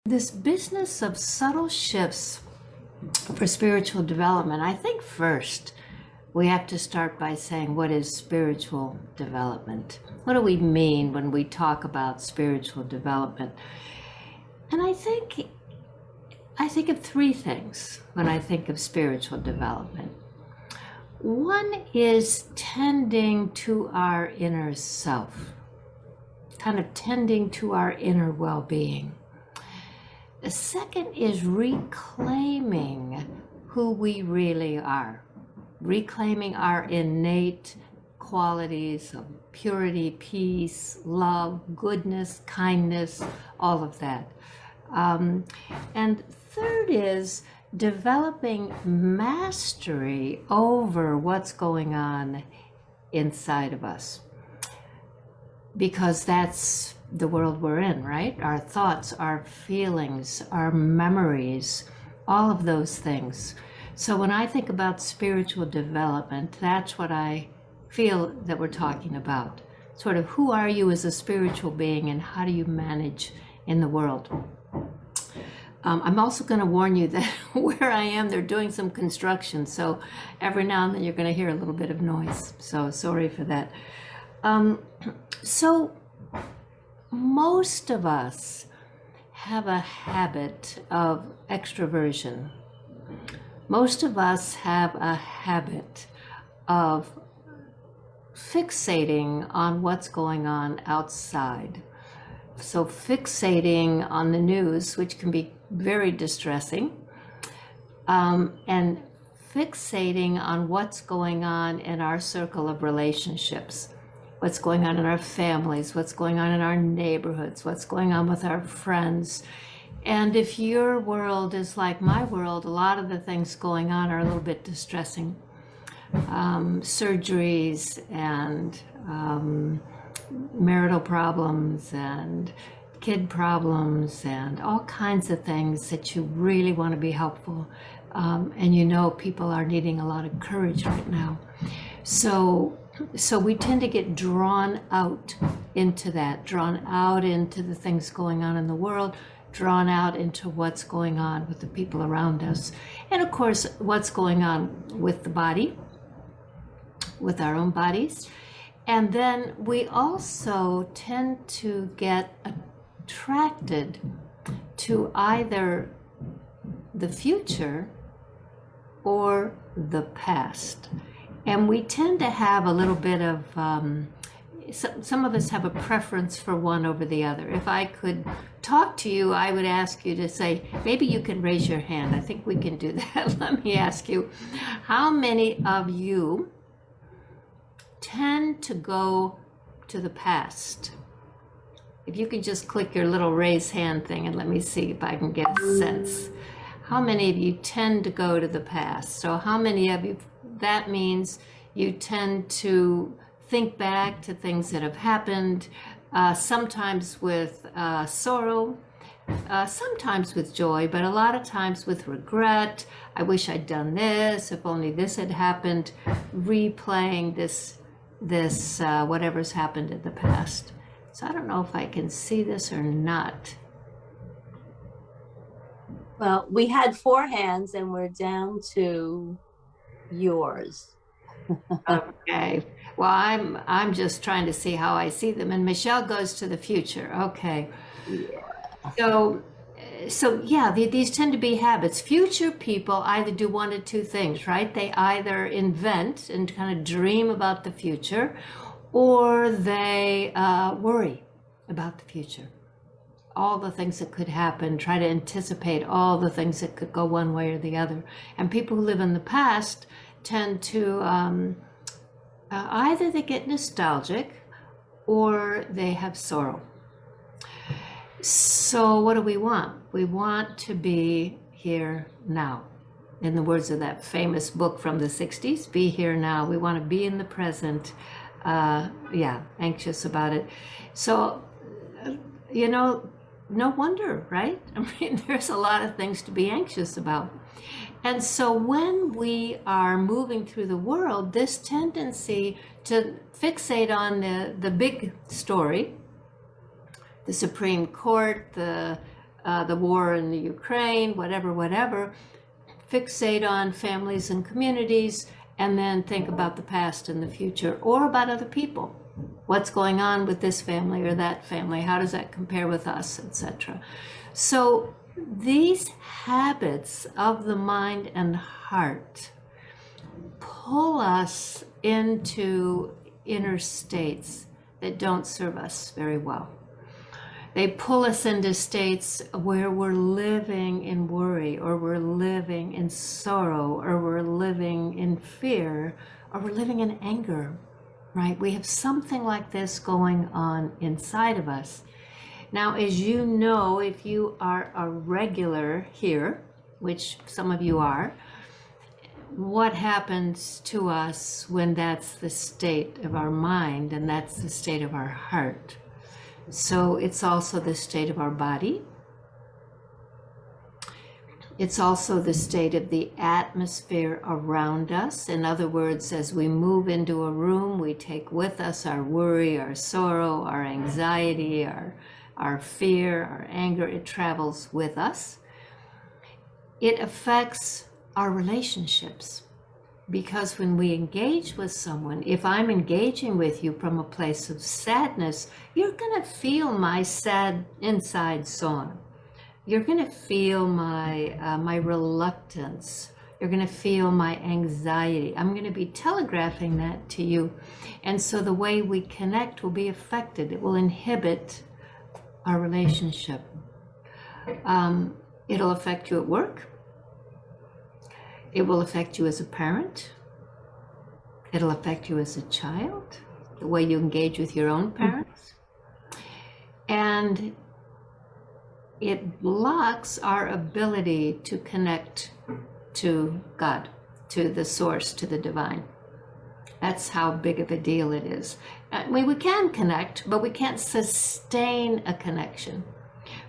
this business of subtle shifts for spiritual development, I think first we have to start by saying, what is spiritual development? What do we mean when we talk about spiritual development? And I think of three things when I think of spiritual development. One is tending to our inner self, kind of tending to our inner well-being. The second is reclaiming who we really are, reclaiming our innate qualities of purity, peace, love, goodness, kindness, all of that. And third is developing mastery over what's going on inside of us. Because that's the world we're in, right? Our thoughts, our feelings, our memories, all of those things. So when I think about spiritual development, that's what I feel that we're talking about. Sort of who are you as a spiritual being and how do you manage in the world? I'm also going to warn you that where I am, they're doing some construction. So every now and then you're going to hear a little bit of noise. So sorry for that. So most of us have a habit of extroversion. Most of us have a habit of fixating on what's going on outside. So fixating on the news, which can be very distressing, and fixating on what's going on in our circle of relationships, what's going on in our families, what's going on in our neighborhoods, what's going on with our friends. And if your world is like my world, a lot of the things going on are a little bit distressing. Surgeries and marital problems and kid problems and all kinds of things that you really want to be helpful. And you know people are needing a lot of courage right now. So we tend to get drawn out into that, drawn out into the things going on in the world, drawn out into what's going on with the people around us. And of course, what's going on with the body, with our own bodies. And then we also tend to get attracted to either the future or the past. And we tend to have a little bit of, some of us have a preference for one over the other. If I could talk to you, I would ask you to say, maybe you can raise your hand. I think we can do that. Let me ask you, how many of you tend to go to the past? If you could just click your little raise hand thing and let me see if I can get a sense. How many of you tend to go to the past? So how many of you, that means you tend to think back to things that have happened, sometimes with sorrow, sometimes with joy, but a lot of times with regret. I wish I'd done this, if only this had happened, replaying this whatever's happened in the past. So I don't know if I can see this or not. Well, we had 4 hands and we're down to yours. Okay. Well, I'm just trying to see how I see them. And Michelle goes to the future. Okay. Yeah. So yeah, these tend to be habits. Future people either do one of two things, right? They either invent and kind of dream about the future, or they worry about the future. All the things that could happen, try to anticipate all the things that could go one way or the other. And people who live in the past tend to either they get nostalgic or they have sorrow. So what do we want? We want to be here now. In the words of that famous book from the 60s, Be Here Now. We want to be in the present. Anxious about it. So, no wonder, right? I mean, there's a lot of things to be anxious about. And so when we are moving through the world, this tendency to fixate on the big story, the Supreme Court, the the war in the Ukraine, whatever, fixate on families and communities, and then think about the past and the future, or about other people. What's going on with this family or that family? How does that compare with us, etc.? So these habits of the mind and heart pull us into inner states that don't serve us very well. They pull us into states where we're living in worry, or we're living in sorrow, or we're living in fear, or we're living in anger, right? We have something like this going on inside of us. Now, as you know, if you are a regular here, which some of you are, what happens to us when that's the state of our mind and that's the state of our heart? So it's also the state of our body. It's also the state of the atmosphere around us. In other words, as we move into a room, we take with us our worry, our sorrow, our anxiety, our fear, our anger. It travels with us. It affects our relationships. Because when we engage with someone, if I'm engaging with you from a place of sadness, you're going to feel my sad inside song. You're going to feel my reluctance. You're going to feel my anxiety. I'm going to be telegraphing that to you. And so the way we connect will be affected. It will inhibit our relationship. It'll affect you at work. It will affect you as a parent. It'll affect you as a child, the way you engage with your own parents. And it blocks our ability to connect to God, to the source, to the divine. That's how big of a deal it is. I mean, we can connect, but we can't sustain a connection.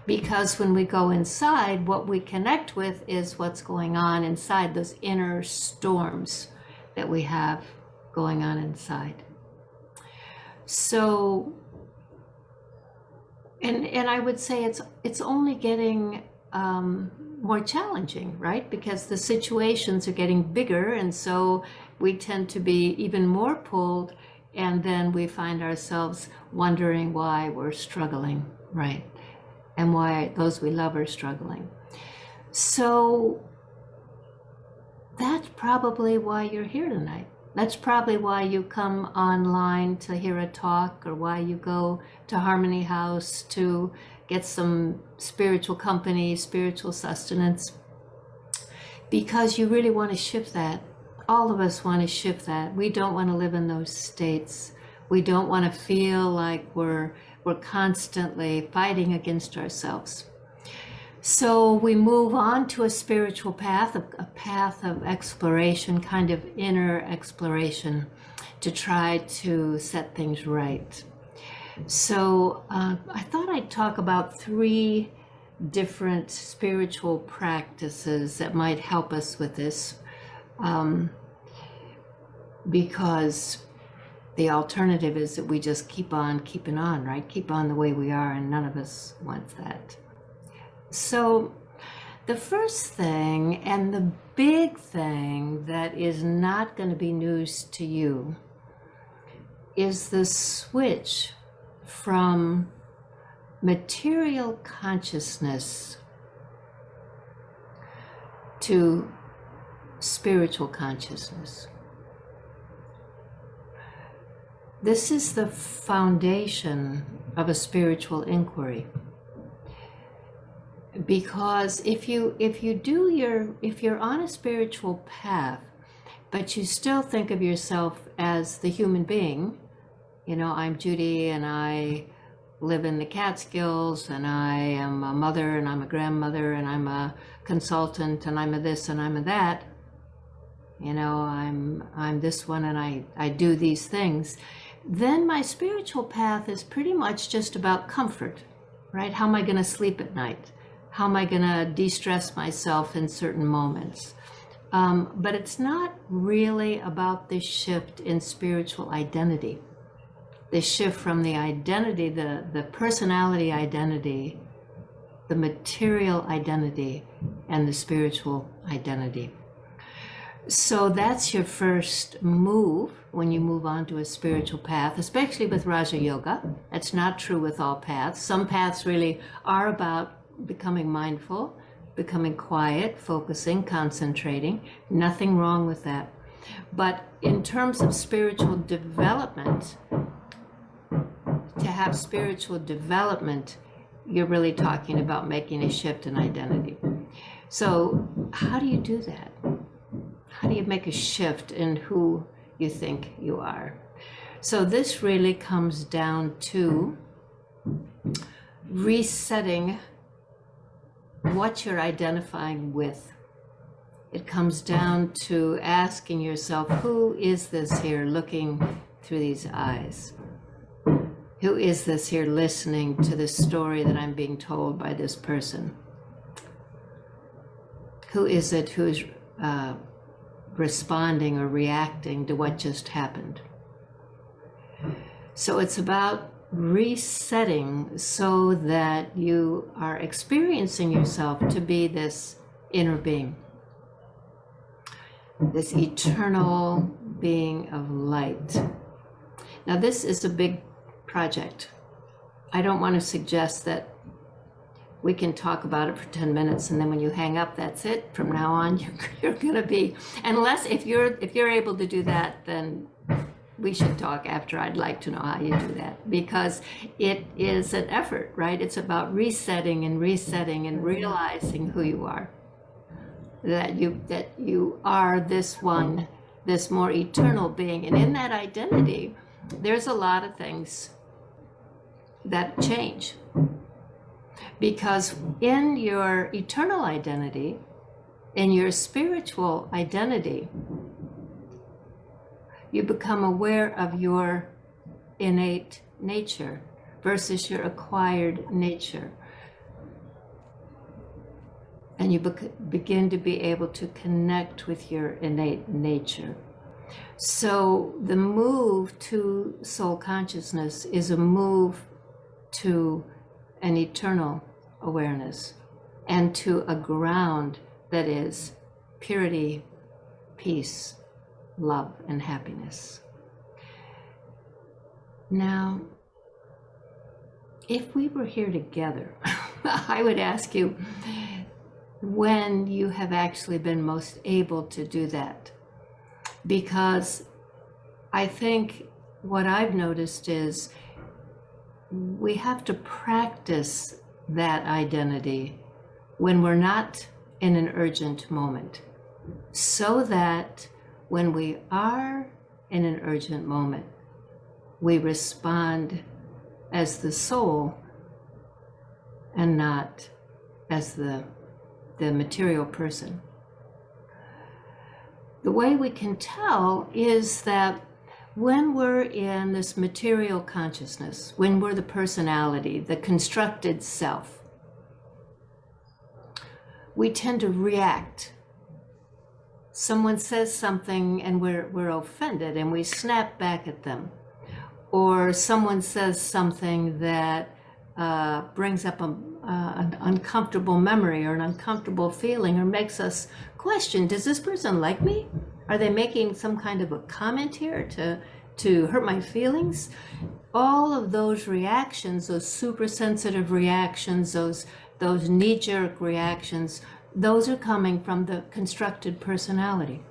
Because when we go inside, what we connect with is what's going on inside, those inner storms that we have going on inside. So, and I would say it's only getting more challenging, right? Because the situations are getting bigger, and so we tend to be even more pulled, and then we find ourselves wondering why we're struggling, right? And why those we love are struggling. So that's probably why you're here tonight. That's probably why you come online to hear a talk, or why you go to Harmony House to get some spiritual company, spiritual sustenance, because you really want to shift that. All of us want to shift that. We don't want to live in those states. We don't want to feel like we're constantly fighting against ourselves. So we move on to a spiritual path, a path of exploration, kind of inner exploration, to try to set things right. So I thought I'd talk about 3 different spiritual practices that might help us with this, because the alternative is that we just keep on keeping on, right? Keep on the way we are, and none of us wants that. So the first thing, and the big thing that is not going to be news to you, is the switch from material consciousness to spiritual consciousness. This is the foundation of a spiritual inquiry. Because if you're on a spiritual path, but you still think of yourself as the human being, you know, I'm Judy and I live in the Catskills, and I am a mother, and I'm a grandmother, and I'm a consultant, and I'm a this and I'm a that, you know, I'm this one, and I do these things, then my spiritual path is pretty much just about comfort, right? How am I going to sleep at night? How am I going to de-stress myself in certain moments? But it's not really about this shift in spiritual identity. The shift from the identity, the personality identity, the material identity and the spiritual identity. So that's your first move when you move on to a spiritual path, especially with Raja Yoga. That's not true with all paths. Some paths really are about becoming mindful, becoming quiet, focusing, concentrating. Nothing wrong with that. But in terms of spiritual development, to have spiritual development, you're really talking about making a shift in identity. So how do you do that? How do you make a shift in who you think you are? So this really comes down to resetting what you're identifying with. It comes down to asking yourself, who is this here looking through these eyes? Who is this here listening to the story that I'm being told by this person? Who is it who's responding or reacting to what just happened? So it's about resetting so that you are experiencing yourself to be this inner being, this eternal being of light. Now, this is a big project. I don't want to suggest that we can talk about it for 10 minutes and then when you hang up, that's it. From now on, you're going to be, unless if you're able to do that, then we should talk after. I'd like to know how you do that, because it is an effort, right? It's about resetting and realizing who you are, that you are this one, this more eternal being. And in that identity, there's a lot of things that change. Because in your eternal identity, in your spiritual identity, you become aware of your innate nature versus your acquired nature. And you begin to be able to connect with your innate nature. So the move to soul consciousness is a move to an eternal awareness and to a ground that is purity, peace, love, and happiness. Now, if we were here together, I would ask you when you have actually been most able to do that. Because I think what I've noticed is we have to practice that identity when we're not in an urgent moment, so that when we are in an urgent moment, we respond as the soul and not as the material person. The way we can tell is that when we're in this material consciousness, when we're the personality, the constructed self, we tend to react. Someone says something and we're offended and we snap back at them. Or someone says something that brings up an uncomfortable memory or an uncomfortable feeling or makes us question, does this person like me? Are they making some kind of a comment here to hurt my feelings? All of those reactions, those super sensitive reactions, those knee-jerk reactions, those are coming from the constructed personality,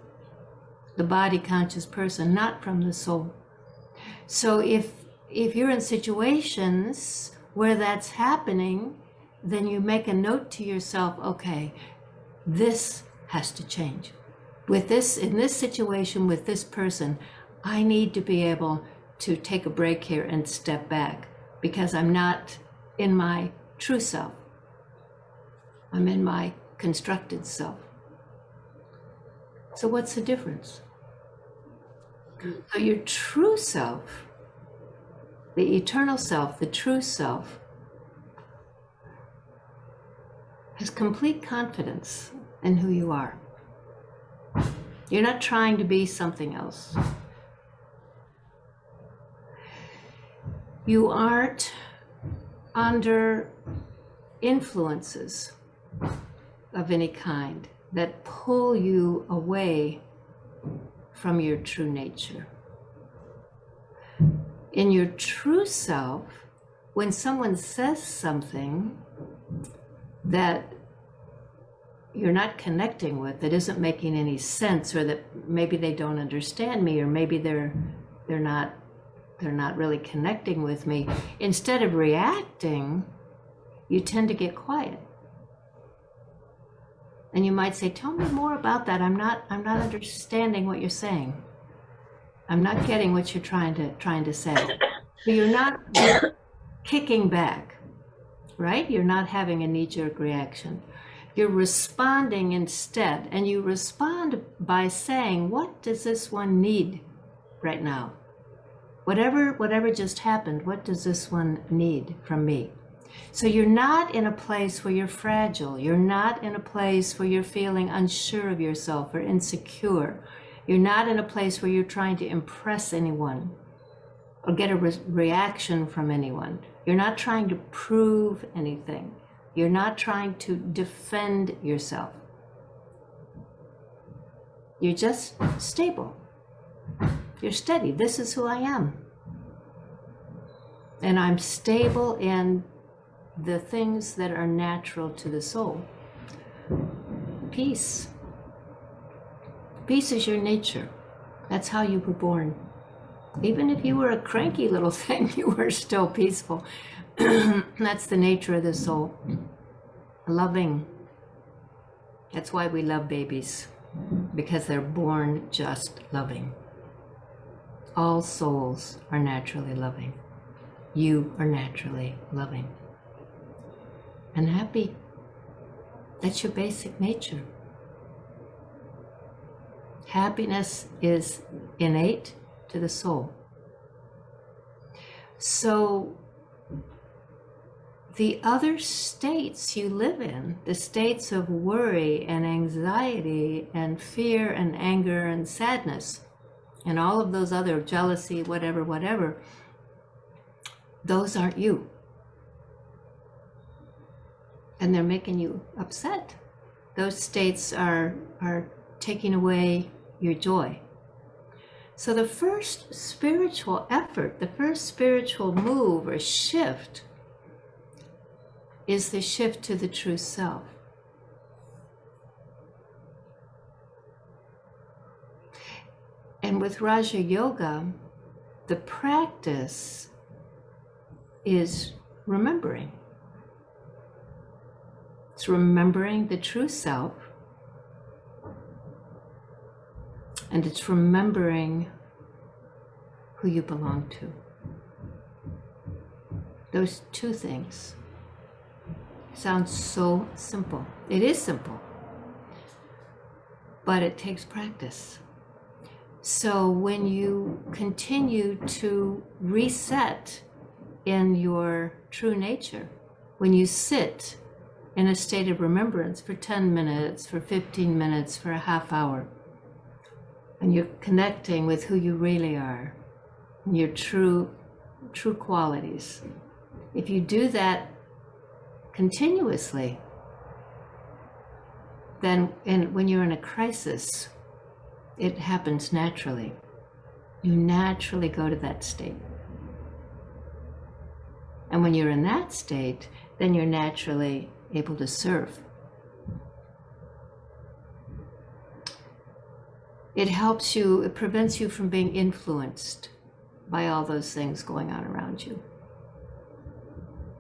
the body conscious person, not from the soul. So if you're in situations where that's happening, then you make a note to yourself, okay, this has to change. With this, in this situation, with this person, I need to be able to take a break here and step back because I'm not in my true self. I'm in my constructed self. So what's the difference? So your true self, the eternal self, the true self, has complete confidence in who you are. You're not trying to be something else. You aren't under influences of any kind that pull you away from your true nature. In your true self, when someone says something that you're not connecting with, that isn't making any sense, or that maybe they don't understand me, or maybe they're not really connecting with me, instead of reacting, you tend to get quiet. And you might say, tell me more about that. I'm not understanding what you're saying. I'm not getting what you're trying to say. So you're not kicking back, right? You're not having a knee-jerk reaction. You're responding instead, and you respond by saying, what does this one need right now? Whatever just happened, what does this one need from me? So you're not in a place where you're fragile. You're not in a place where you're feeling unsure of yourself or insecure. You're not in a place where you're trying to impress anyone or get a reaction from anyone. You're not trying to prove anything. You're not trying to defend yourself. You're just stable. You're steady. This is who I am. And I'm stable in the things that are natural to the soul. Peace. Peace is your nature. That's how you were born. Even if you were a cranky little thing, you were still peaceful. That's the nature of the soul. Loving. That's why we love babies, because they're born just loving. All souls are naturally loving. You are naturally loving and happy. That's your basic nature. Happiness is innate to the soul. So the other states you live in, the states of worry and anxiety and fear and anger and sadness and all of those other, jealousy, whatever, those aren't you. And they're making you upset. Those states are taking away your joy. So the first spiritual effort, the first spiritual move or shift is the shift to the true self. And with Raja Yoga, the practice is remembering. It's remembering the true self, and it's remembering who you belong to. Those two things sound so simple. It is simple, but it takes practice. So when you continue to reset in your true nature, when you sit in a state of remembrance for 10 minutes, for 15 minutes, for a half hour, and you're connecting with who you really are, and your true qualities. If you do that continuously, then when you're in a crisis, it happens naturally. You naturally go to that state. And when you're in that state, then you're naturally able to serve. It helps you, it prevents you from being influenced by all those things going on around you.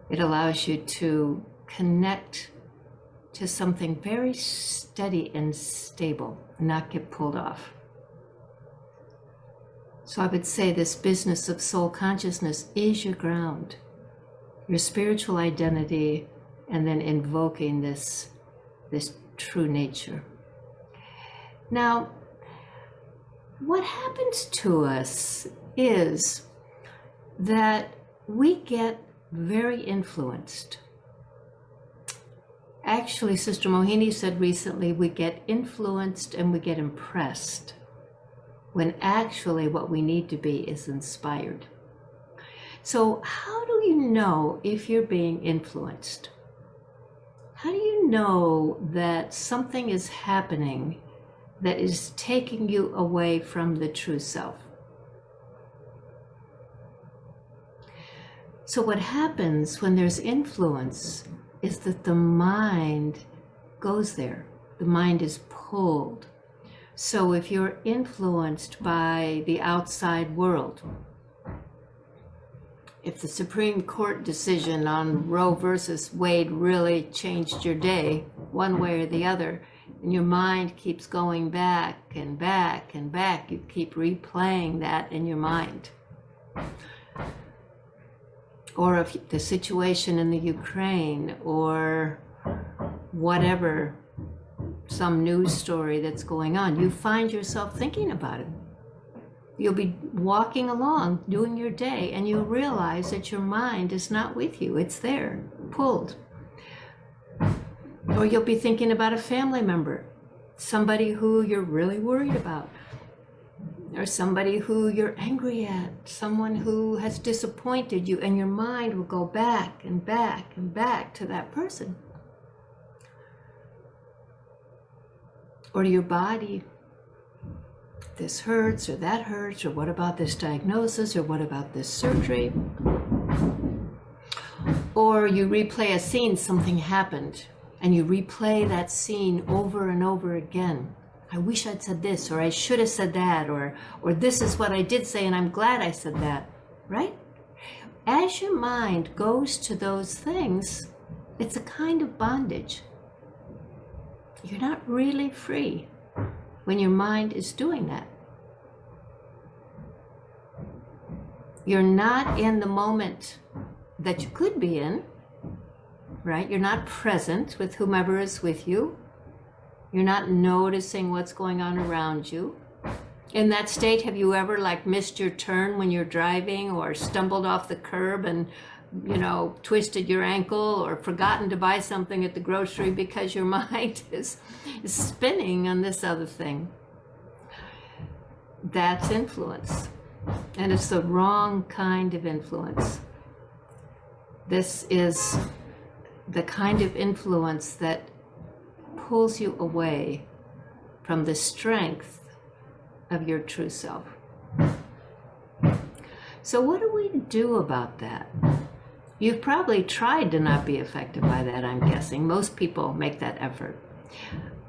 It allows you to connect to something very steady and stable, and not get pulled off. So I would say this business of soul consciousness is your ground, your spiritual identity, and then invoking this true nature. Now, what happens to us is that we get very influenced. Actually, Sister Mohini said recently, we get influenced and we get impressed, when actually what we need to be is inspired. So how do you know if you're being influenced? How do you know that something is happening that is taking you away from the true self? So what happens when there's influence is that the mind goes there. The mind is pulled. So if you're influenced by the outside world, if the Supreme Court decision on Roe versus Wade really changed your day, one way or the other, and your mind keeps going back and back and back, you keep replaying that in your mind. Or if the situation in the Ukraine, or whatever, some news story that's going on, you find yourself thinking about it. You'll be walking along, doing your day, and you realize that your mind is not with you. It's there, pulled. Or you'll be thinking about a family member, somebody who you're really worried about, or somebody who you're angry at, someone who has disappointed you, and your mind will go back and back and back to that person. Or your body. This hurts, or that hurts, or what about this diagnosis, or what about this surgery? Or you replay a scene, something happened, and you replay that scene over and over again. I wish I'd said this, or I should have said that, or this is what I did say, and I'm glad I said that, right? As your mind goes to those things, it's a kind of bondage. You're not really free when your mind is doing that. You're not in the moment that you could be in, right? You're not present with whomever is with you. You're not noticing what's going on around you. In that state, have you ever missed your turn when you're driving, or stumbled off the curb and twisted your ankle, or forgotten to buy something at the grocery because your mind is spinning on this other thing? That's influence. And it's the wrong kind of influence. This is the kind of influence that pulls you away from the strength of your true self. So what do we do about that? You've probably tried to not be affected by that, I'm guessing. Most people make that effort.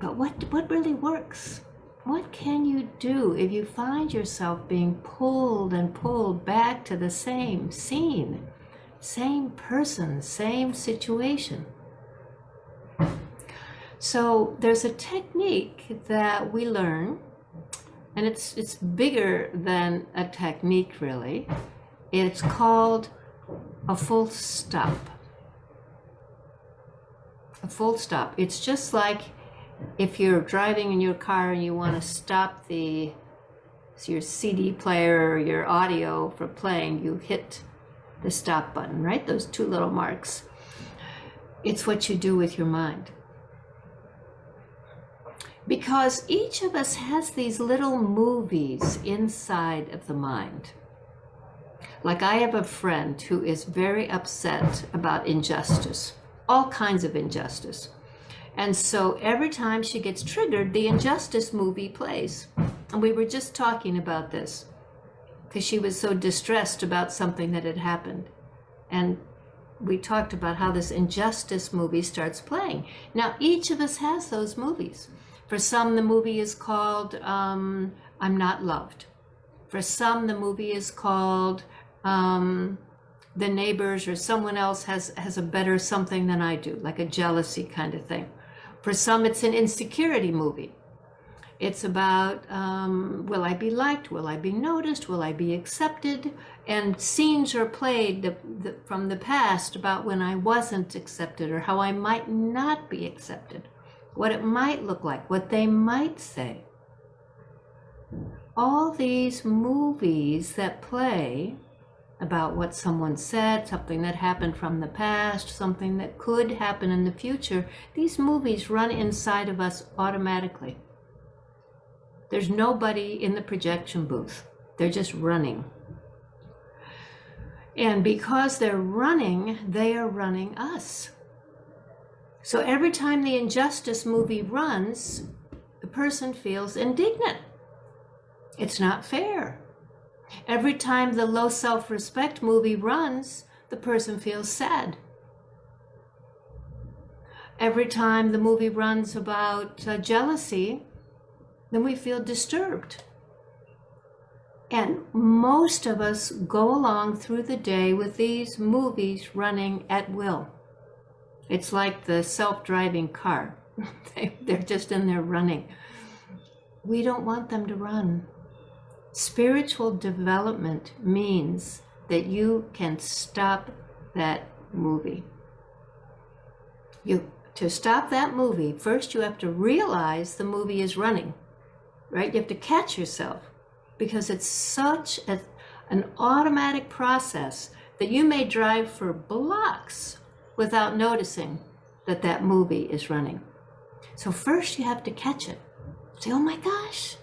But what really works? What can you do if you find yourself being pulled and pulled back to the same scene, same person, same situation? So there's a technique that we learn, and it's bigger than a technique, really. It's called a full stop. A full stop. It's just like if you're driving in your car and you want to stop your CD player or your audio from playing, you hit the stop button, right? Those two little marks. It's what you do with your mind. Because each of us has these little movies inside of the mind. Like, I have a friend who is very upset about injustice, all kinds of injustice. And so every time she gets triggered, the injustice movie plays. And we were just talking about this because she was so distressed about something that had happened. And we talked about how this injustice movie starts playing. Now, each of us has those movies. For some, the movie is called I'm Not Loved. For some, the movie is called The Neighbors, or someone else has a better something than I do, like a jealousy kind of thing. For some, it's an insecurity movie. It's about, will I be liked? Will I be noticed? Will I be accepted? And scenes are played from the past about when I wasn't accepted, or how I might not be accepted, what it might look like, what they might say. All these movies that play about what someone said, something that happened from the past, something that could happen in the future, these movies run inside of us automatically. There's nobody in the projection booth. They're just running. And because they're running, they are running us. So every time the injustice movie runs, the person feels indignant. It's not fair. Every time the low self-respect movie runs, the person feels sad. Every time the movie runs about jealousy, then we feel disturbed. And most of us go along through the day with these movies running at will. It's like the self-driving car. They're just in there running. We don't want them to run. Spiritual development means that you can stop that movie. To stop that movie, first you have to realize the movie is running, right? You have to catch yourself, because it's such an automatic process that you may drive for blocks without noticing that that movie is running. So first you have to catch it. Say, oh my gosh,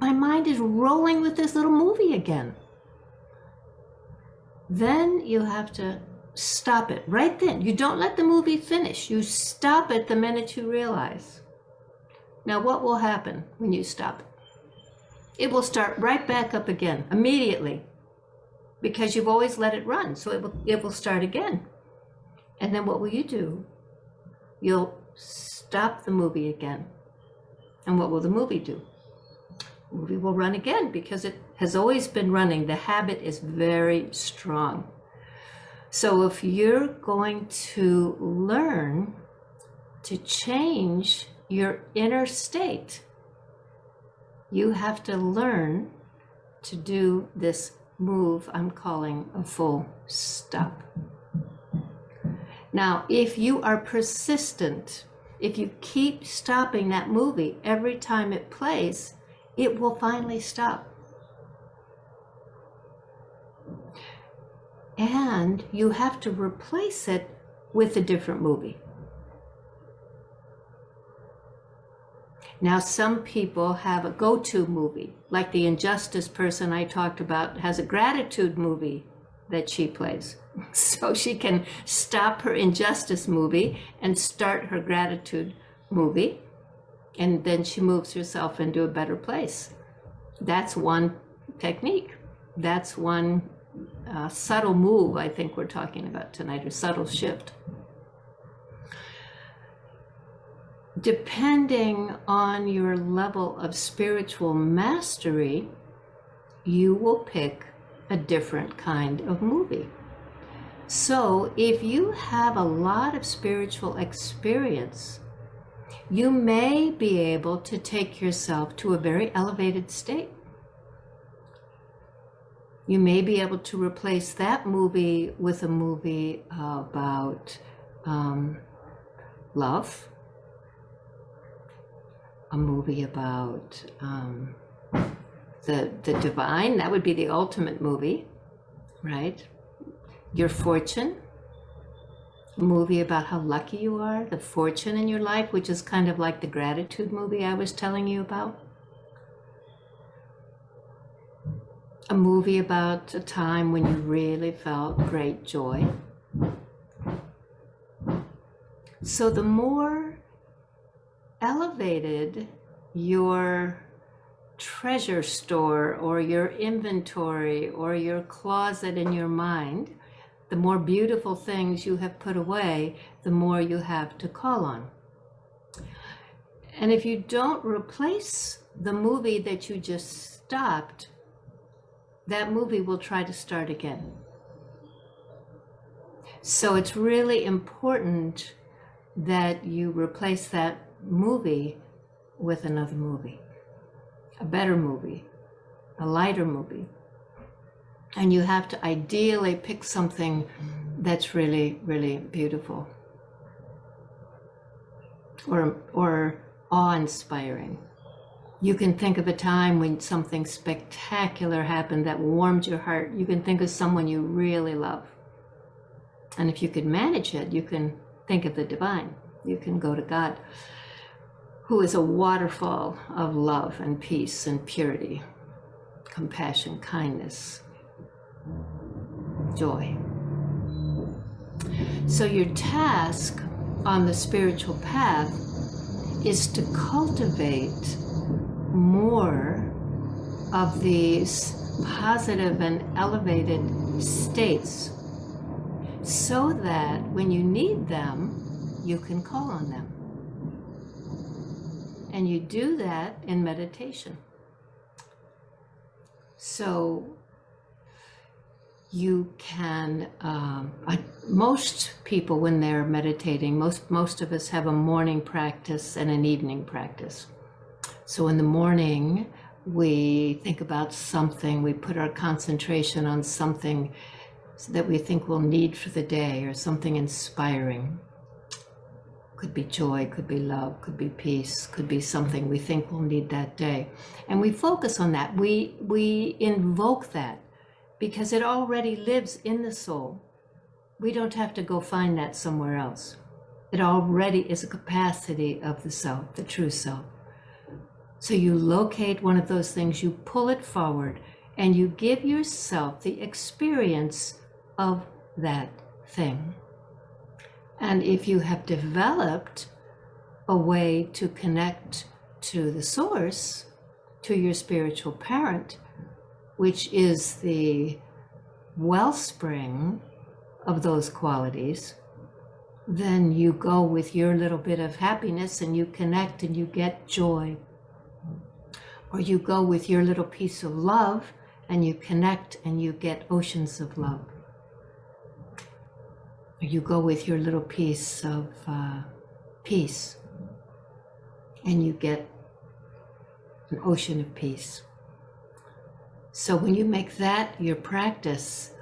my mind is rolling with this little movie again. Then you have to stop it right then. You don't let the movie finish. You stop it the minute you realize. Now what will happen when you stop it? It will start right back up again immediately, because you've always let it run. So it will start again. And then what will you do? You'll stop the movie again. And what will the movie do? The movie will run again, because it has always been running. The habit is very strong. So if you're going to learn to change your inner state, you have to learn to do this move I'm calling a full stop. Now, if you are persistent, if you keep stopping that movie every time it plays, it will finally stop. And you have to replace it with a different movie. Now, some people have a go-to movie, like the injustice person I talked about has a gratitude movie that she plays. So she can stop her injustice movie and start her gratitude movie, and then she moves herself into a better place. That's one technique. That's one subtle move I think we're talking about tonight, or subtle shift. Depending on your level of spiritual mastery, you will pick a different kind of movie. So if you have a lot of spiritual experience, you may be able to take yourself to a very elevated state. You may be able to replace that movie with a movie about love, a movie about the divine. That would be the ultimate movie, right? Your fortune, a movie about how lucky you are, the fortune in your life, which is kind of like the gratitude movie I was telling you about. A movie about a time when you really felt great joy. So the more elevated your treasure store or your inventory or your closet in your mind, the more beautiful things you have put away, the more you have to call on. And if you don't replace the movie that you just stopped, that movie will try to start again. So it's really important that you replace that movie with another movie, a better movie, a lighter movie. And you have to ideally pick something that's really, really beautiful or awe-inspiring. You can think of a time when something spectacular happened that warmed your heart. You can think of someone you really love. And if you could manage it, you can think of the divine. You can go to God, who is a waterfall of love and peace and purity, compassion, kindness, joy. So your task on the spiritual path is to cultivate more of these positive and elevated states so that when you need them, you can call on them. And you do that in meditation. So you can, most people when they're meditating, most of us have a morning practice and an evening practice. So in the morning, we think about something, we put our concentration on something that we think we'll need for the day, or something inspiring. Could be joy, could be love, could be peace, could be something we think we'll need that day. And we focus on that. We invoke that because it already lives in the soul. We don't have to go find that somewhere else. It already is a capacity of the self, the true self. So you locate one of those things, you pull it forward, and you give yourself the experience of that thing. And if you have developed a way to connect to the source, to your spiritual parent, which is the wellspring of those qualities, then you go with your little bit of happiness and you connect and you get joy. Or you go with your little piece of love and you connect and you get oceans of love. Or you go with your little piece of peace and you get an ocean of peace. So when you make that your practice,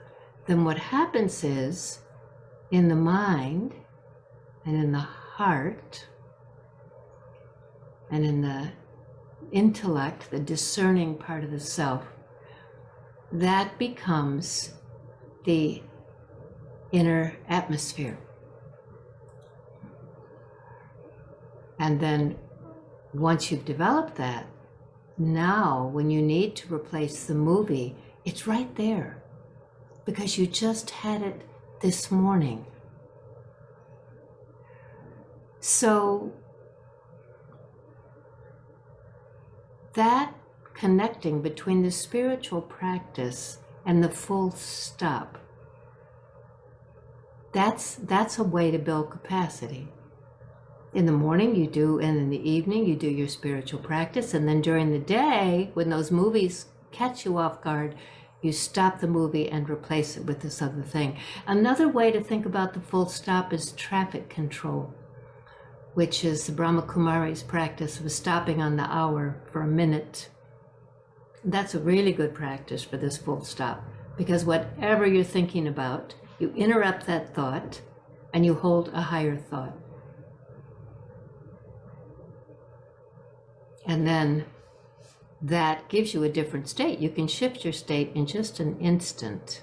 then what happens is in the mind and in the heart and in the intellect, the discerning part of the self, that becomes the inner atmosphere. And then once you've developed that, now when you need to replace the movie, it's right there because you just had it this morning. So that connecting between the spiritual practice and the full stop, that's a way to build capacity. In the morning you do, and in the evening you do your spiritual practice, and then during the day, when those movies catch you off guard, you stop the movie and replace it with this other thing. Another way to think about the full stop is traffic control, which is the Brahma Kumari's practice of stopping on the hour for a minute. That's a really good practice for this full stop, because whatever you're thinking about, you interrupt that thought and you hold a higher thought. And then that gives you a different state. You can shift your state in just an instant.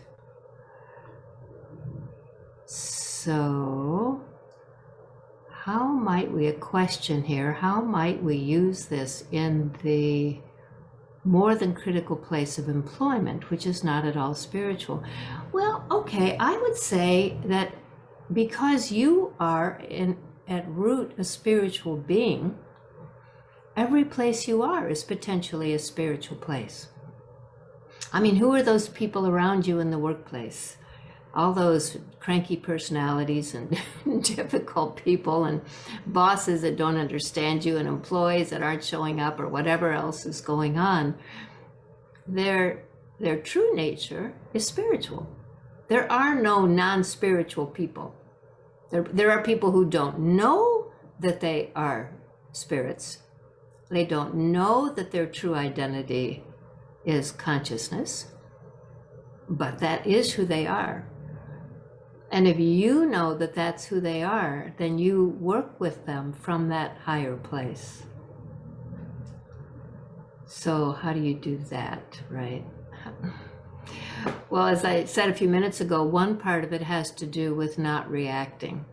So, how might we, a question here, how might we use this in the more than critical place of employment, which is not at all spiritual? Well, okay, I would say that because you are at root a spiritual being, every place you are is potentially a spiritual place. I mean, who are those people around you in the workplace? All those cranky personalities and difficult people and bosses that don't understand you and employees that aren't showing up or whatever else is going on. Their true nature is spiritual. There are no non-spiritual people. There are people who don't know that they are spirits. They don't know that their true identity is consciousness, but that is who they are. And if you know that that's who they are, then you work with them from that higher place. So how do you do that, right? Well, as I said a few minutes ago, one part of it has to do with not reacting,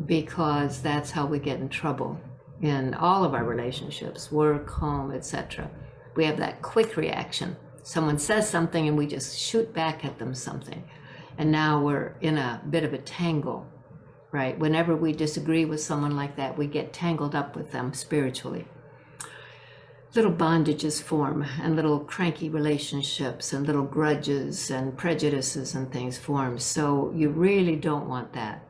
because that's how we get in trouble in all of our relationships, work, home, etc. We have that quick reaction. Someone says something and we just shoot back at them something. And now we're in a bit of a tangle. right? Whenever we disagree with someone like that, we get tangled up with them spiritually. Little bondages form, and little cranky relationships, and little grudges and prejudices and things form. So you really don't want that.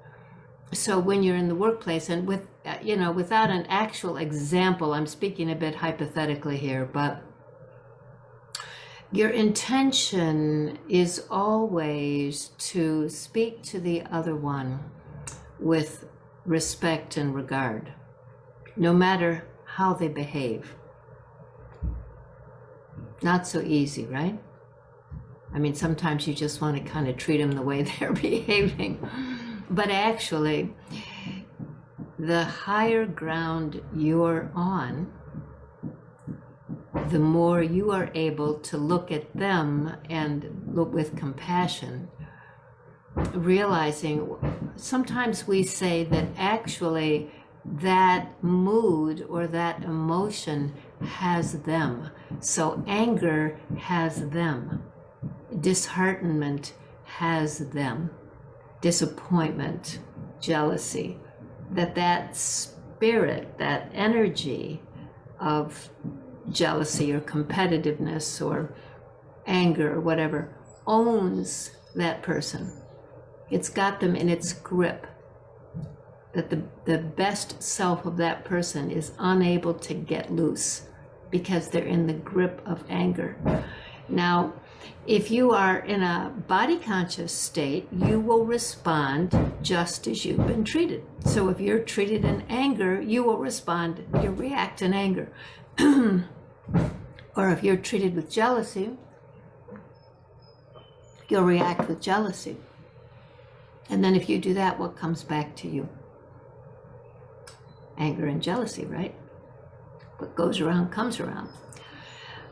So when you're in the workplace, and with, without an actual example, I'm speaking a bit hypothetically here, but your intention is always to speak to the other one with respect and regard, no matter how they behave. Not so easy, right? I mean, sometimes you just want to kind of treat them the way they're behaving. But actually, the higher ground you're on, the more you are able to look at them and look with compassion, realizing sometimes we say that actually that mood or that emotion has them. So anger has them. Disheartenment has them. Disappointment, jealousy. That spirit, that energy of jealousy or competitiveness or anger or whatever owns that person. It's got them in its grip. That the best self of that person is unable to get loose because they're in the grip of anger. Now, if you are in a body conscious state, you will respond just as you've been treated. So if you're treated in anger, you will respond, you react in anger. Or if you're treated with jealousy, you'll react with jealousy. And then if you do that, what comes back to you? Anger and jealousy, right? What goes around comes around.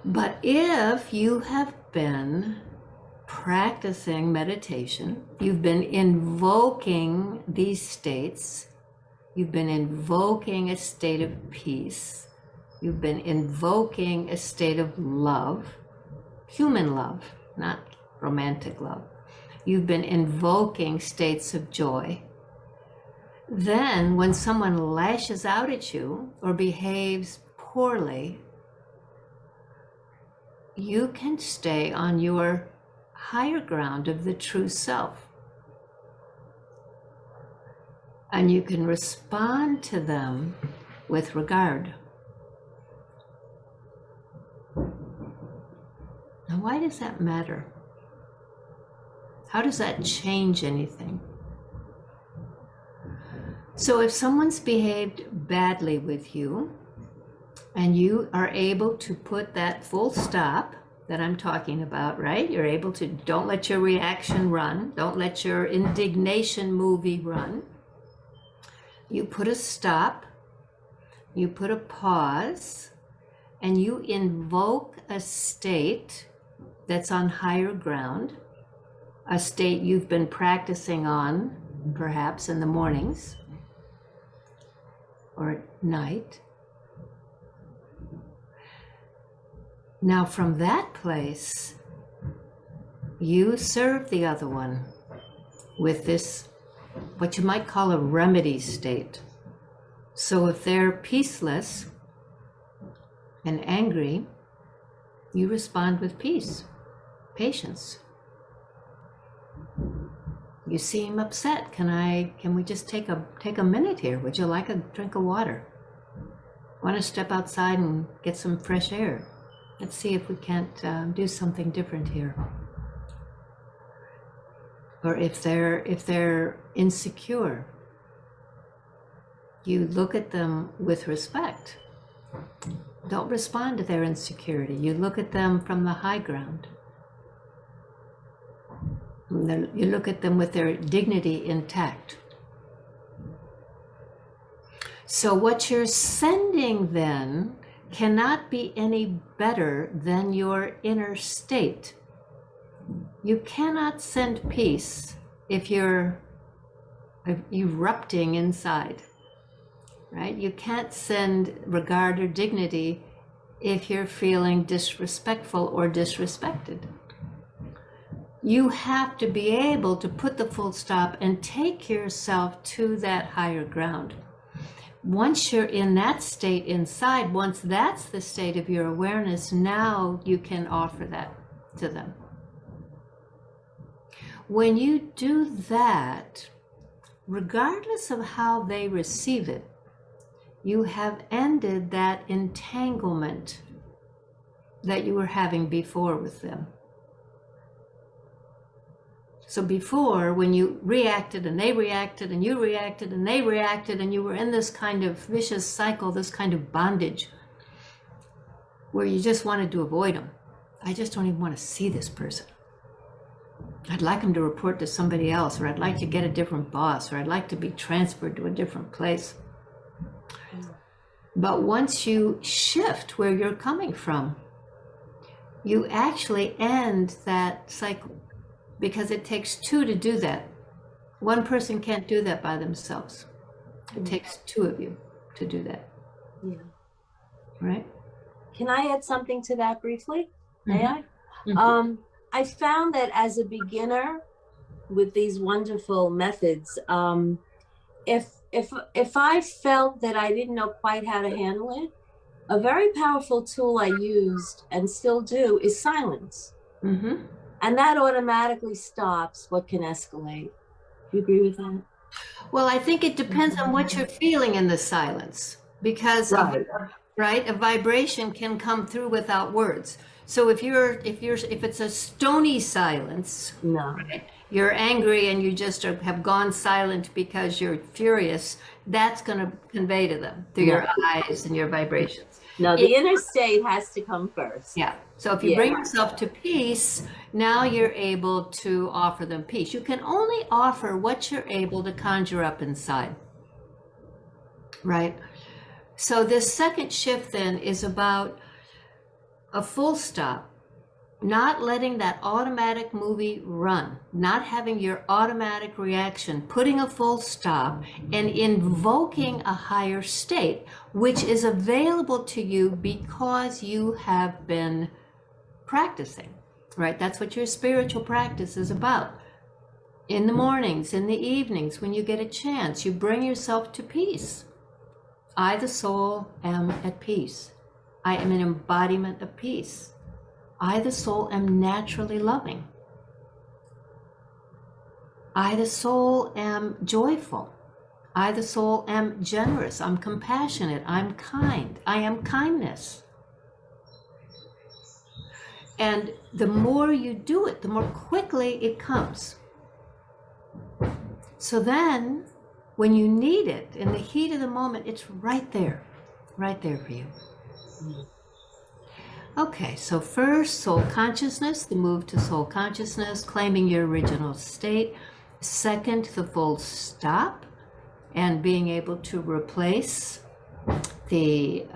But if you have been practicing meditation, you've been invoking these states, you've been invoking a state of peace, you've been invoking a state of love, human love, not romantic love. You've been invoking states of joy. Then when someone lashes out at you or behaves poorly, you can stay on your higher ground of the true self. And you can respond to them with regard. Now, why does that matter? How does that change anything? So if someone's behaved badly with you, and you are able to put that full stop that I'm talking about, right? You're able to, don't let your reaction run. Don't let your indignation movie run. You put a stop, you put a pause, and you invoke a state that's on higher ground, a state you've been practicing on, perhaps in the mornings or at night. Now from that place, you serve the other one with this, what you might call a remedy state. So if they're peaceless and angry, you respond with peace, patience. You seem upset. Can we just take a minute here? Would you like a drink of water? Want to step outside and get some fresh air? Let's see if we can't do something different here. Or if they're insecure, you look at them with respect. Don't respond to their insecurity. You look at them from the high ground. You look at them with their dignity intact. So what you're sending then cannot be any better than your inner state. You cannot send peace if you're erupting inside, right? You can't send regard or dignity if you're feeling disrespectful or disrespected. you have to be able to put the full stop and take yourself to that higher ground. Once you're in that state inside, once that's the state of your awareness, now you can offer that to them. When you do that, regardless of how they receive it, you have ended that entanglement that you were having before with them. So before, when you reacted and they reacted and you reacted and they reacted, and you were in this kind of vicious cycle, this kind of bondage, where you just wanted to avoid them. I just don't even want to see this person. I'd like him to report to somebody else, or I'd like to get a different boss, or I'd like to be transferred to a different place. But once you shift where you're coming from, you actually end that cycle, because it takes two to do that. One person can't do that by themselves. It takes two of you to do that. Yeah. Right? Can I add something to that briefly? May I? Mm-hmm. I found that as a beginner with these wonderful methods, if I felt that I didn't know quite how to handle it, a very powerful tool I used and still do is silence. Mm-hmm. And that automatically stops what can escalate. Do you agree with that? Well, I think it depends on what you're feeling in the silence, because a vibration can come through without words. So if it's a stony silence, No. right, you're angry and you just have gone silent because you're furious, that's going to convey to them through your eyes and your vibrations. No, the inner state has to come first. Yeah. So if you bring yourself to peace, now you're able to offer them peace. You can only offer what you're able to conjure up inside. Right? So this second shift then is about a full stop, not letting that automatic movie run, not having your automatic reaction, putting a full stop and invoking a higher state, which is available to you because you have been practicing, right? That's what your spiritual practice is about. In the mornings, in the evenings, when you get a chance, you bring yourself to peace. I, the soul, am at peace. I am an embodiment of peace. I, the soul, am naturally loving. I, the soul, am joyful. I, the soul, am generous. I'm compassionate. I'm kind. I am kindness. And the more you do it, the more quickly it comes. So then, when you need it, in the heat of the moment, it's right there for you. Okay, so first, soul consciousness, the move to soul consciousness, claiming your original state. Second, the full stop, and being able to replace the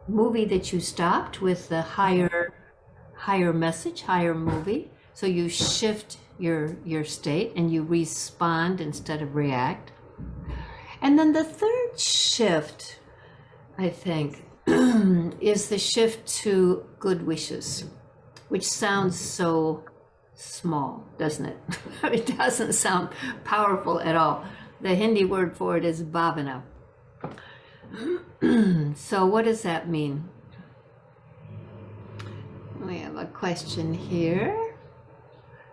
movie that you stopped with the higher message, higher movie. So you shift your state and you respond instead of react. And then the third shift, I think, is the shift to good wishes, which sounds so small, doesn't it? It doesn't sound powerful at all. The Hindi word for it is bhavana. So what does that mean? We have a question here.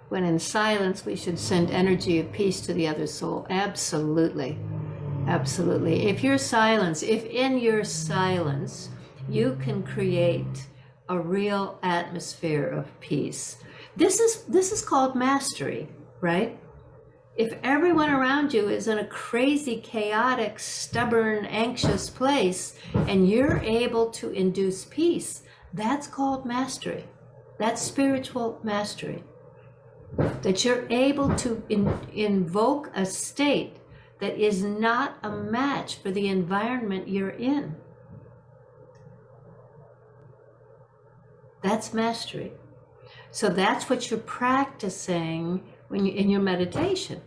When in silence, we should send energy of peace to the other soul. Absolutely. Absolutely. If in your silence, you can create a real atmosphere of peace. This is called mastery, right? If everyone around you is in a crazy, chaotic, stubborn, anxious place, and you're able to induce peace, that's called mastery. That's spiritual mastery. That you're able to invoke a state that is not a match for the environment you're in. That's mastery. So that's what you're practicing when you in your meditation.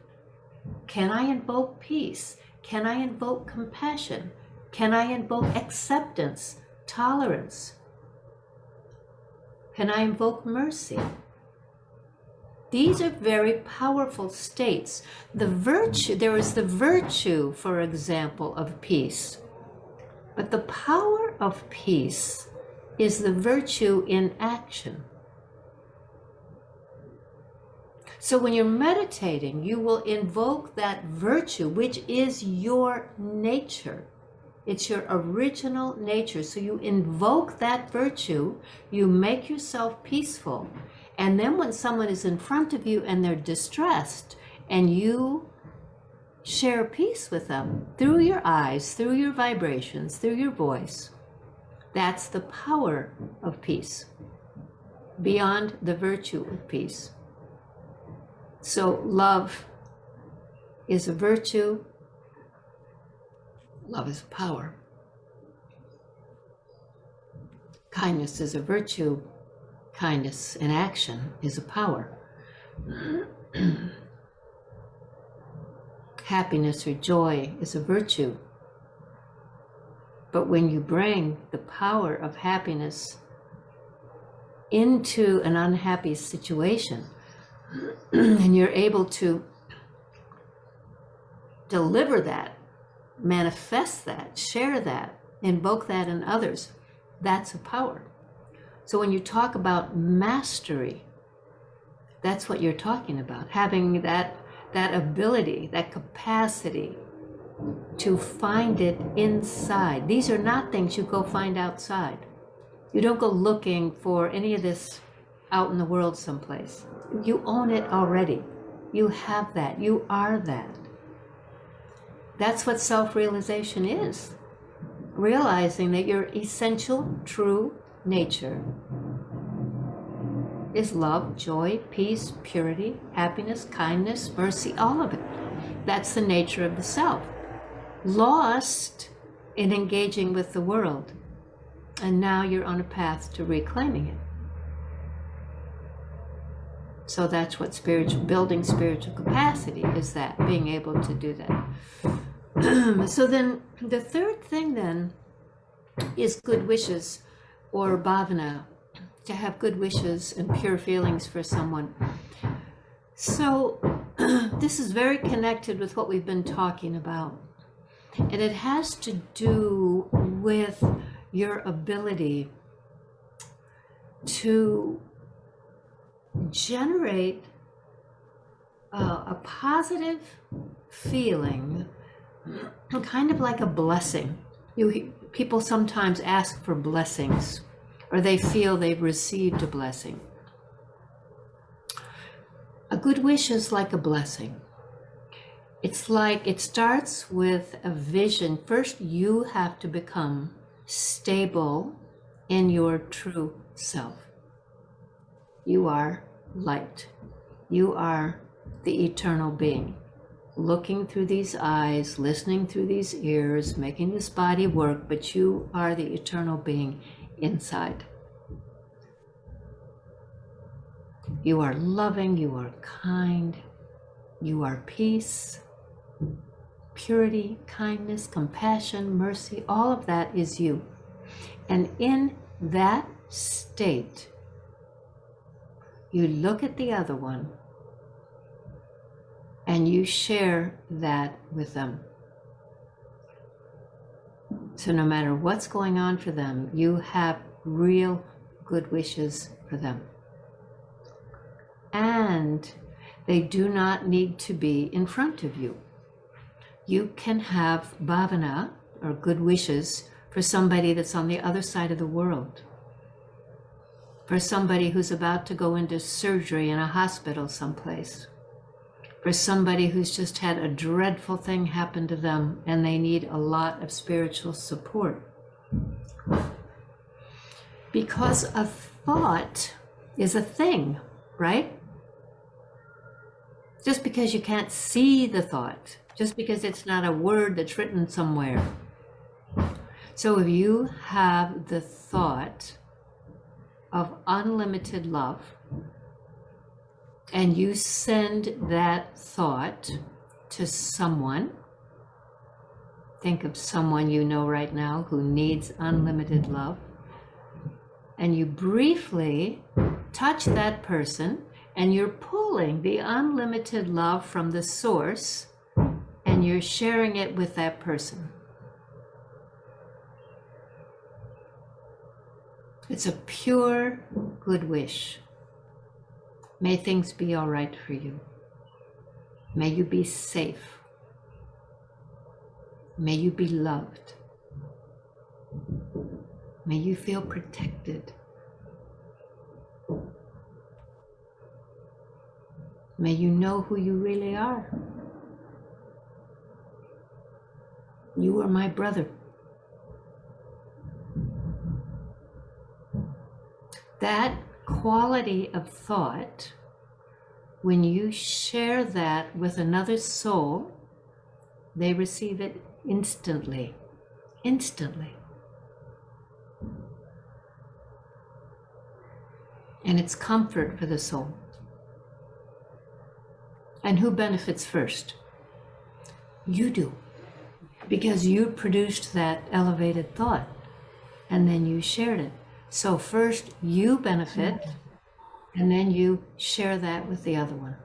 Can I invoke peace? Can I invoke compassion? Can I invoke acceptance, tolerance? Can I invoke mercy? These are very powerful states. There is the virtue, for example, of peace. But the power of peace is the virtue in action. So when you're meditating, you will invoke that virtue, which is your nature. It's your original nature. So you invoke that virtue, you make yourself peaceful. And then when someone is in front of you and they're distressed, and you share peace with them through your eyes, through your vibrations, through your voice, that's the power of peace, beyond the virtue of peace. So love is a virtue. Love is a power. Kindness is a virtue. Kindness in action is a power. Happiness or joy is a virtue. But when you bring the power of happiness into an unhappy situation, and you're able to deliver that, manifest that, share that, invoke that in others, that's a power. So when you talk about mastery, that's what you're talking about, having that ability, that capacity to find it inside. These are not things you go find outside. You don't go looking for any of this out in the world someplace. You own it already. You have that. You are that. That's what self-realization is. Realizing that your essential, true nature is love, joy, peace, purity, happiness, kindness, mercy, all of it. That's the nature of the self. Lost in engaging with the world. And now you're on a path to reclaiming it. So that's what building spiritual capacity is, that being able to do that. So then the third thing then is good wishes, or bhavana, to have good wishes and pure feelings for someone. So this is very connected with what we've been talking about. And it has to do with your ability to generate a positive feeling, kind of like a blessing. People sometimes ask for blessings, or they feel they've received a blessing. A good wish is like a blessing. It's like, it starts with a vision. First, you have to become stable in your true self. You are light. You are the eternal being. Looking through these eyes, listening through these ears, making this body work, but you are the eternal being inside. You are loving, you are kind, you are peace, purity, kindness, compassion, mercy, all of that is you. And in that state, you look at the other one and you share that with them. So no matter what's going on for them, you have real good wishes for them. And they do not need to be in front of you. You can have bhavana, or good wishes, for somebody that's on the other side of the world. For somebody who's about to go into surgery in a hospital someplace. For somebody who's just had a dreadful thing happen to them and they need a lot of spiritual support. Because a thought is a thing, right? Just because you can't see the thought, just because it's not a word that's written somewhere. So if you have the thought of unlimited love, and you send that thought to someone, think of someone you know right now who needs unlimited love, and you briefly touch that person And you're pulling the unlimited love from the source and you're sharing it with that person. It's a pure good wish. May things be all right for you. May you be safe. May you be loved. May you feel protected. May you know who you really are. You are my brother. That quality of thought, when you share that with another soul, they receive it instantly. Instantly. And it's comfort for the soul. And who benefits first? You do. Because you produced that elevated thought and then you shared it. So first you benefit and then you share that with the other one.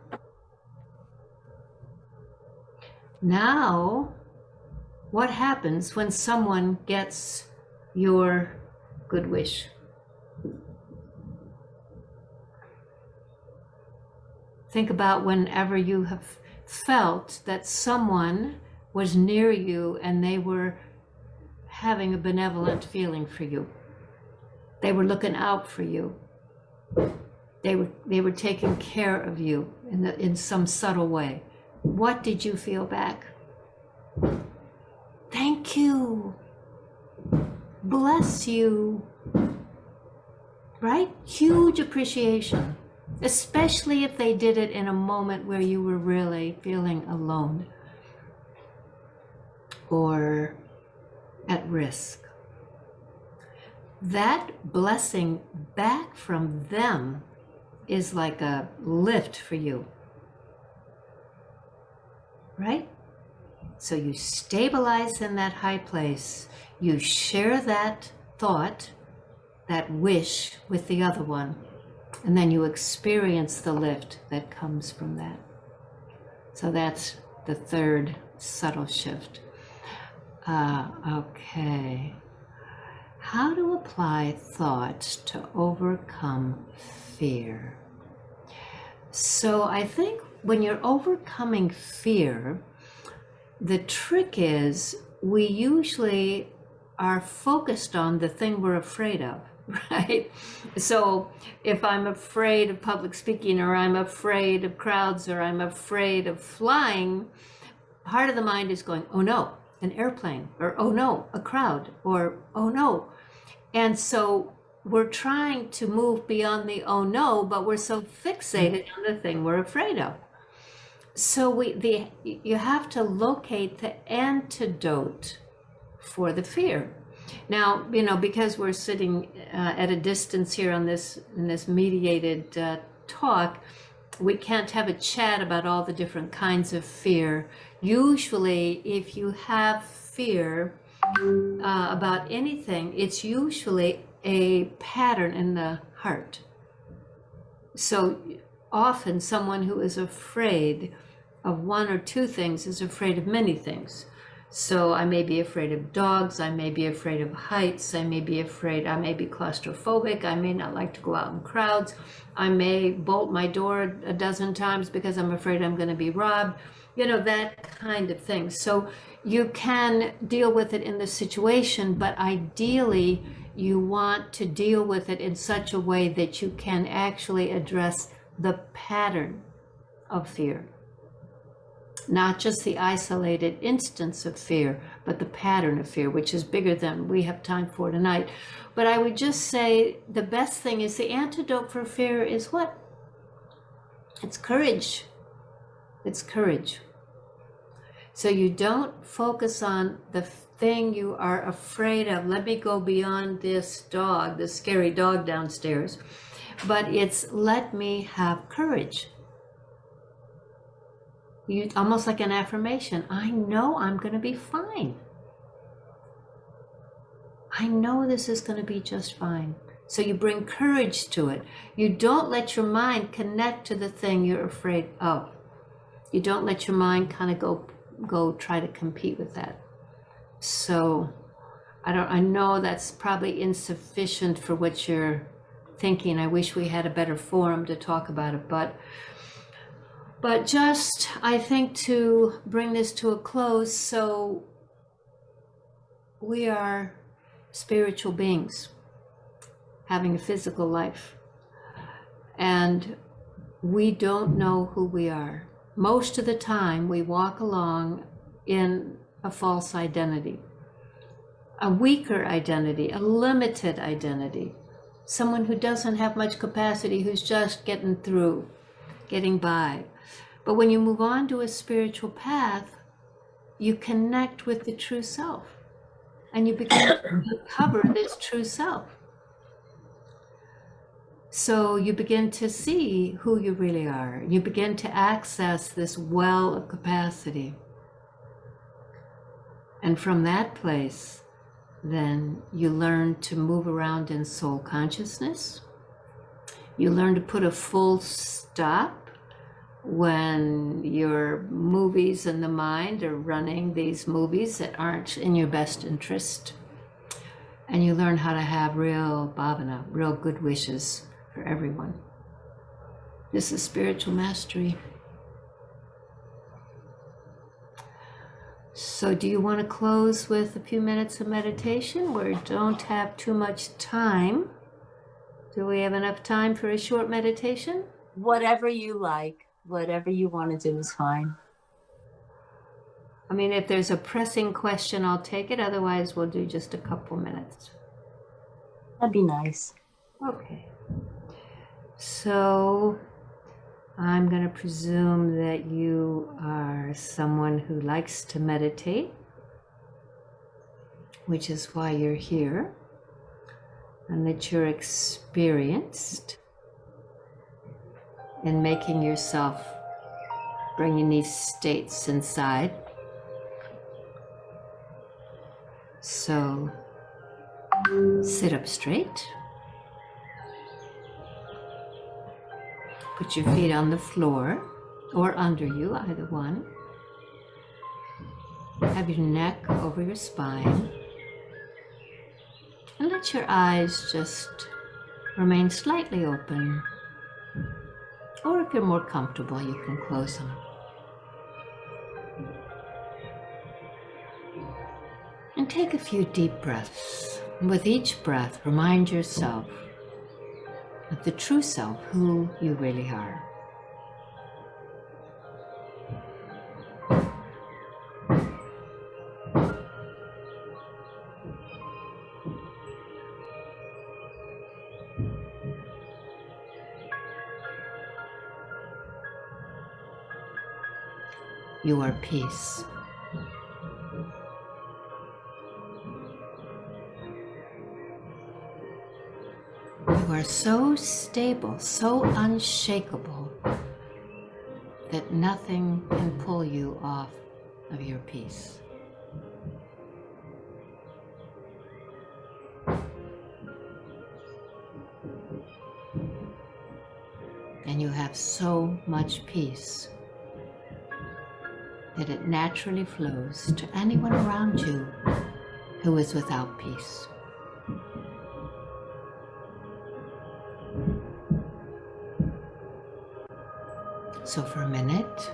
Now, what happens when someone gets your good wish? Think about whenever you have felt that someone was near you and they were having a benevolent feeling for you. They were looking out for you. They were taking care of you in some subtle way. What did you feel back? Thank you. Bless you. Right? Huge appreciation. Especially if they did it in a moment where you were really feeling alone or at risk. That blessing back from them is like a lift for you, right? So you stabilize in that high place, you share that thought, that wish with the other one, and then you experience the lift that comes from that. So that's the third subtle shift. Okay. How to apply thought to overcome fear. So I think when you're overcoming fear, the trick is we usually are focused on the thing we're afraid of, right? So if I'm afraid of public speaking, or I'm afraid of crowds, or I'm afraid of flying, part of the mind is going, oh no, an airplane, or oh no, a crowd, or oh no. And so we're trying to move beyond the oh no, but we're so fixated on the thing we're afraid of. So you have to locate the antidote for the fear. Now, because we're sitting at a distance here in this mediated talk, we can't have a chat about all the different kinds of fear. Usually, if you have fear about anything, it's usually a pattern in the heart. So often someone who is afraid of one or two things is afraid of many things. So I may be afraid of dogs, I may be afraid of heights, I may be claustrophobic, I may not like to go out in crowds, I may bolt my door a dozen times because I'm afraid I'm going to be robbed, that kind of thing. So you can deal with it in the situation, but ideally you want to deal with it in such a way that you can actually address the pattern of fear. Not just the isolated instance of fear, but the pattern of fear, which is bigger than we have time for tonight. But I would just say the best thing is the antidote for fear is what? It's courage. It's courage. So you don't focus on the thing you are afraid of. Let me go beyond this dog, this scary dog downstairs. But it's let me have courage. Almost like an affirmation. I know I'm going to be fine. I know this is going to be just fine. So you bring courage to it. You don't let your mind connect to the thing you're afraid of. You don't let your mind kind of go try to compete with that. So I know that's probably insufficient for what you're thinking. I wish we had a better forum to talk about it, but just, I think, to bring this to a close, so we are spiritual beings having a physical life, and we don't know who we are. Most of the time we walk along in a false identity, a weaker identity, a limited identity, someone who doesn't have much capacity, who's just getting through, getting by. But when you move on to a spiritual path, you connect with the true self, and you begin to uncover this true self. So you begin to see who you really are. You begin to access this well of capacity. And from that place, then you learn to move around in soul consciousness. You learn to put a full stop when your movies in the mind are running these movies that aren't in your best interest. And you learn how to have real bhavana, real good wishes for everyone. This is spiritual mastery. So do you want to close with a few minutes of meditation? We don't have too much time. Do we have enough time for a short meditation? Whatever you like, whatever you want to do is fine. I mean, if there's a pressing question, I'll take it. Otherwise, we'll do just a couple minutes. That'd be nice. Okay. So I'm going to presume that you are someone who likes to meditate, which is why you're here, and that you're experienced in making yourself, bringing these states inside. So sit up straight. Put your feet on the floor or under you, either one. Have your neck over your spine. And let your eyes just remain slightly open. Or if you're more comfortable, you can close them. And take a few deep breaths. And with each breath, remind yourself of the true self, who you really are. You are peace. You are so stable, so unshakable, that nothing can pull you off of your peace. And you have so much peace that it naturally flows to anyone around you who is without peace. So for a minute,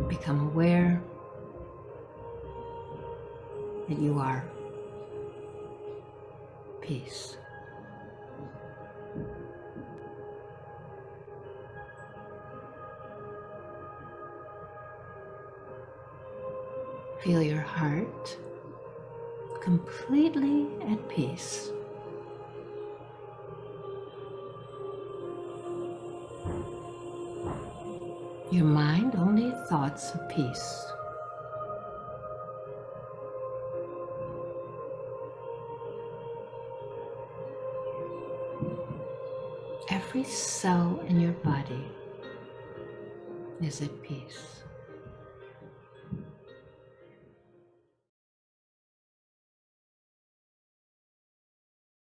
become aware that you are peace. Feel your heart completely at peace. Your mind only thoughts of peace. Every cell in your body is at peace.